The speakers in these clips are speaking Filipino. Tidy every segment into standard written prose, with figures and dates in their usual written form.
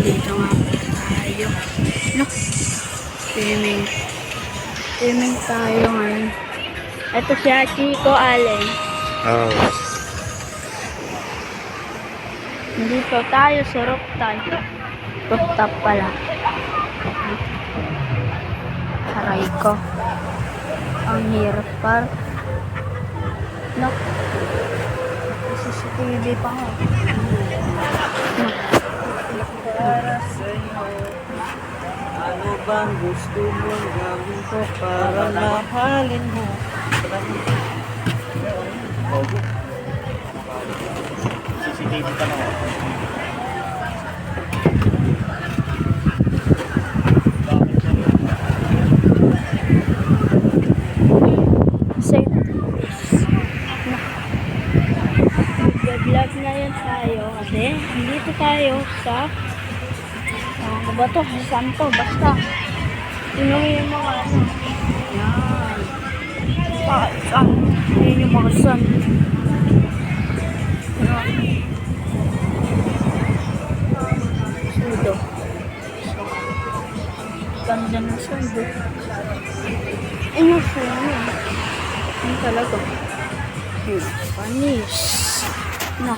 Dito nga tayo. No? Swimming. Swimming tayo ngayon. Ito siya, Chico Allen. Oh. Dito tayo sa rooftop. Rooftop pala. Aray ko. Ang hirap par. No? CCTV pa nga. No? Para sa'yo, ano bang gusto mong gawin ko para mahalin mo? CCTV pa na. Safe. Nag-vlog na yan tayo kasi dito tayo sa ano ba to? Saan to? Basta tingnan yung mga ano. Yan. Saan? Yan yung mga sun. Sudo. Ganda ng sudo. Ano siya? Ano talaga? Panis. No.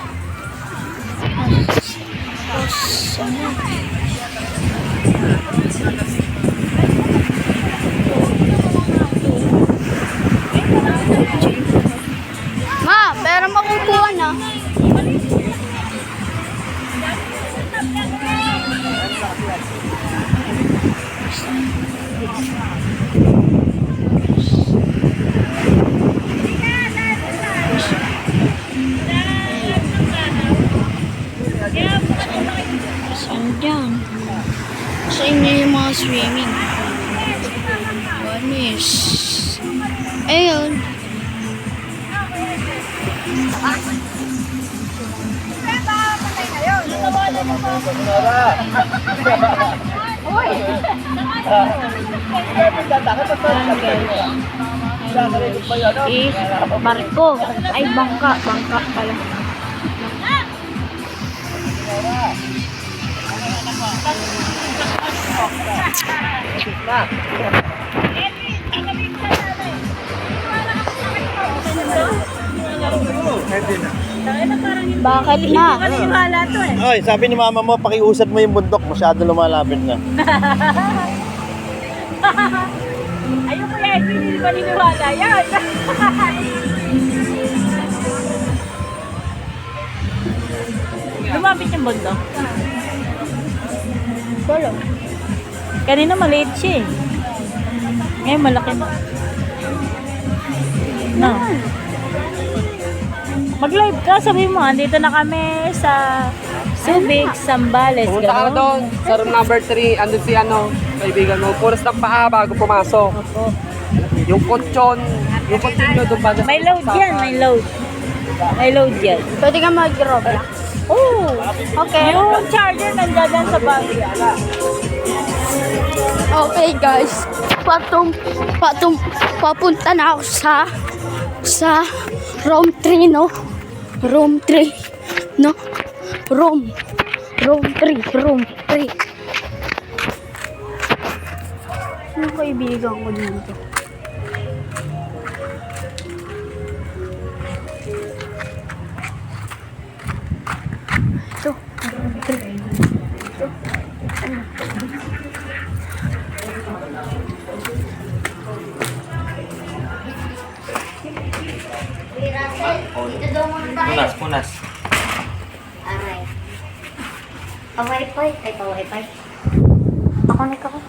Tapos, ano? Ma, pero makukuha na. Saan dyan? Sa inyo yung mga swimming. Vanis. Ayun. Barko. Ay, bangka. Bangka pala. Bakit na? Ay, sabi ni mama mo, pakiusad mo yung bundok, masyado lumalapit na. Ayun ko yan, hindi ba niniwala yan? Lumapit yung bundok. Wala. Kanina maliit siya eh. Ngayon malaki na. No. Mag-live ka, sabi mo, andito na kami sa Subic, Zambales. Pumunta ka doon, sa room number 3, andun si kaibigan mo. Puras ng paa bago pumasok. Opo. Yung kutsyon nyo doon ba? May load yan, may load. May load yan. Pwede ka mag-Roblox. Oh, Okay. yung charger nandiyan dyan sa bag. Okay guys. Papunta na ako sa room 3, no? Room 3, no? Room 3. Sino kaibigan ko dito? Ito, room 3. Ito. Punas. Aray. Pa-wifi? Ay, pa-wifi. Ako na ako.